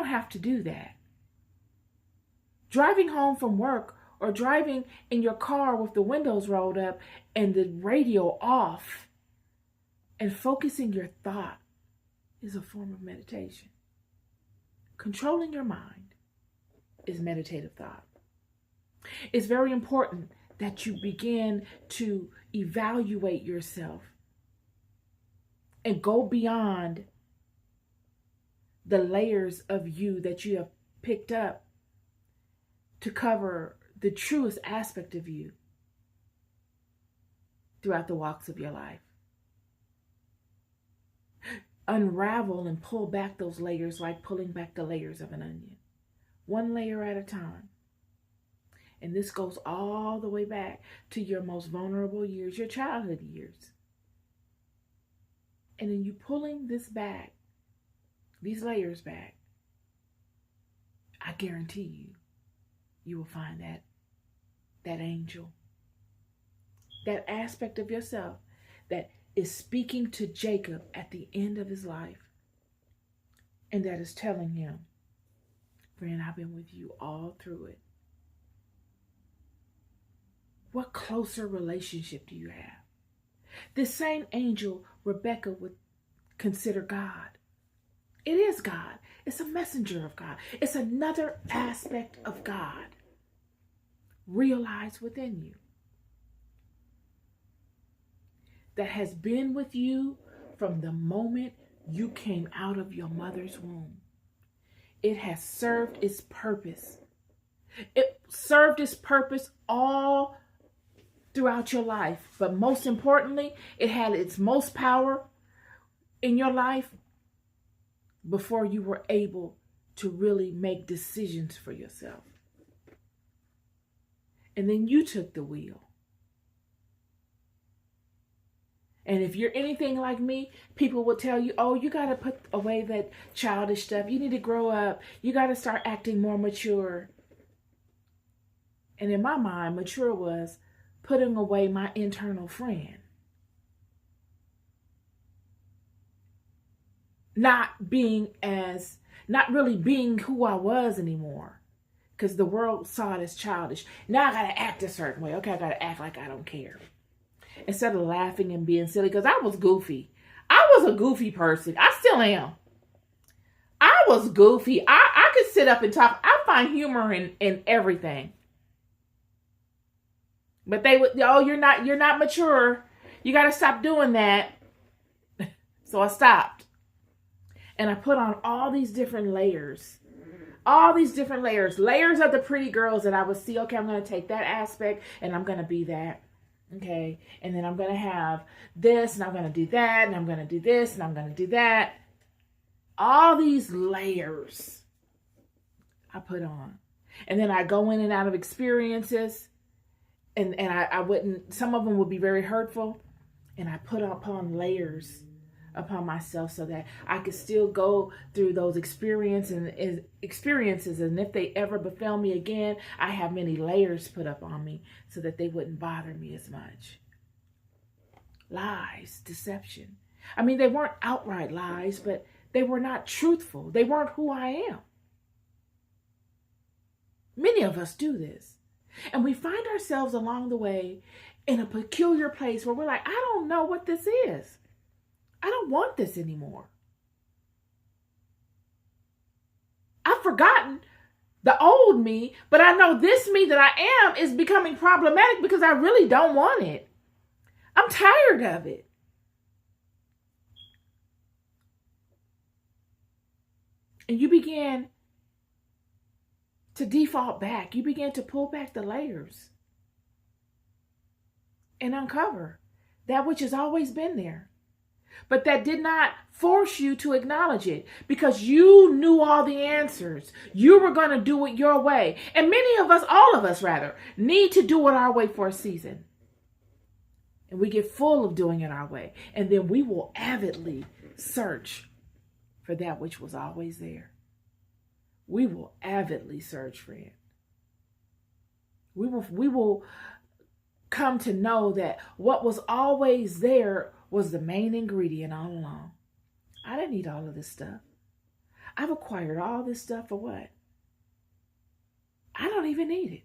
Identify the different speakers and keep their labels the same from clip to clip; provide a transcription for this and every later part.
Speaker 1: don't have to do that. Driving home from work or driving in your car with the windows rolled up and the radio off and focusing your thought is a form of meditation. Controlling your mind is meditative thought. It's very important that you begin to evaluate yourself and go beyond the layers of you that you have picked up to cover the truest aspect of you throughout the walks of your life. Unravel and pull back those layers like pulling back the layers of an onion, one layer at a time. And this goes all the way back to your most vulnerable years, your childhood years. And then you pulling this back, these layers back, I guarantee you will find that angel, that aspect of yourself that is speaking to Jacob at the end of his life, and that is telling him, friend, I've been with you all through it. What closer relationship do you have? This same angel Rebecca would consider God. It is God. It's a messenger of God. It's another aspect of God realized within you that has been with you from the moment you came out of your mother's womb. It has served its purpose. It served its purpose all throughout your life. But most importantly, it had its most power in your life before you were able to really make decisions for yourself. And then you took the wheel. And if you're anything like me, people will tell you, oh, you got to put away that childish stuff. You need to grow up. You got to start acting more mature. And in my mind, mature was putting away my internal friend. Not really being who I was anymore. Because the world saw it as childish. Now I got to act a certain way. Okay, I got to act like I don't care. Instead of laughing and being silly, because I was goofy. I was a goofy person. I still am. I was goofy. I could sit up and talk. I find humor in everything. But they would, oh, you're not mature. You got to stop doing that. So I stopped. And I put on all these different layers. All these different layers. Layers of the pretty girls that I would see, okay, I'm going to take that aspect and I'm going to be that. Okay, and then I'm going to have this, and I'm going to do that, and I'm going to do this, and I'm going to do that. All these layers I put on. And then I go in and out of experiences, and I wouldn't, some of them would be very hurtful, and I put upon layers upon myself so that I could still go through those experiences, and if they ever befell me again, I have many layers put up on me so that they wouldn't bother me as much. Lies, deception. I mean, they weren't outright lies, but they were not truthful. They weren't who I am. Many of us do this, and we find ourselves along the way in a peculiar place where we're like, I don't know what this is. I don't want this anymore. I've forgotten the old me, but I know this me that I am is becoming problematic because I really don't want it. I'm tired of it. And you begin to default back. You begin to pull back the layers and uncover that which has always been there. But that did not force you to acknowledge it because you knew all the answers. You were going to do it your way. And many of us, all of us rather, need to do it our way for a season. And we get full of doing it our way. And then we will avidly search for that which was always there. We will avidly search for it. We will come to know that what was always there was the main ingredient all along. I didn't need all of this stuff. I've acquired all this stuff for what? I don't even need it.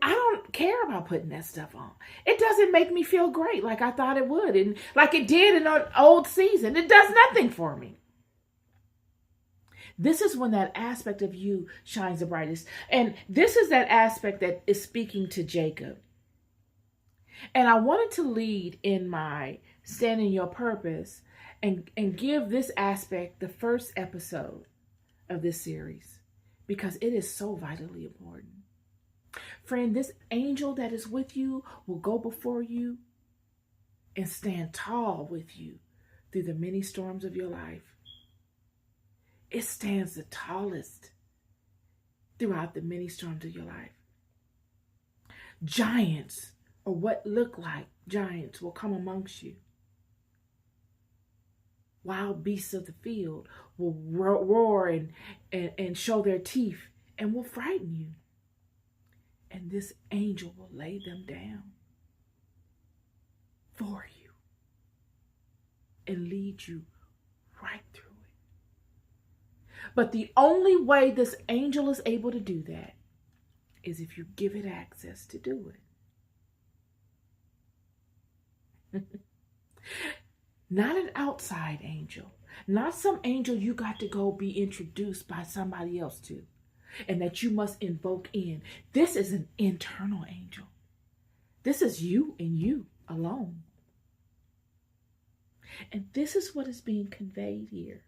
Speaker 1: I don't care about putting that stuff on. It doesn't make me feel great like I thought it would, and like it did in an old season. It does nothing for me. This is when that aspect of you shines the brightest. And this is that aspect that is speaking to Jacob. And I wanted to lead in my Stand in Your Purpose and give this aspect the first episode of this series because it is so vitally important. Friend, this angel that is with you will go before you and stand tall with you through the many storms of your life. It stands the tallest throughout the many storms of your life. Giants, or what look like giants, will come amongst you. Wild beasts of the field will roar and show their teeth and will frighten you. And this angel will lay them down for you and lead you right through it. But the only way this angel is able to do that is if you give it access to do it. Not an outside angel, not some angel you got to go be introduced by somebody else to, and that you must invoke in. This is an internal angel. This is you and you alone. And this is what is being conveyed here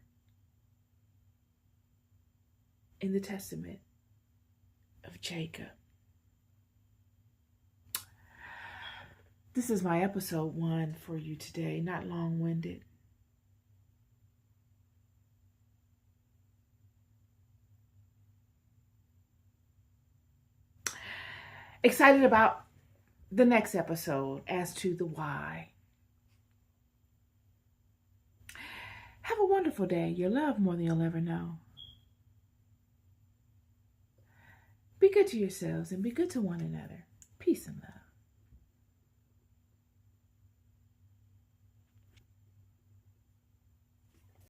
Speaker 1: in the testament of Jacob. This is my episode 1 for you today, not long-winded. Excited about the next episode as to the why. Have a wonderful day. You're loved more than you'll ever know. Be good to yourselves and be good to one another. Peace and love.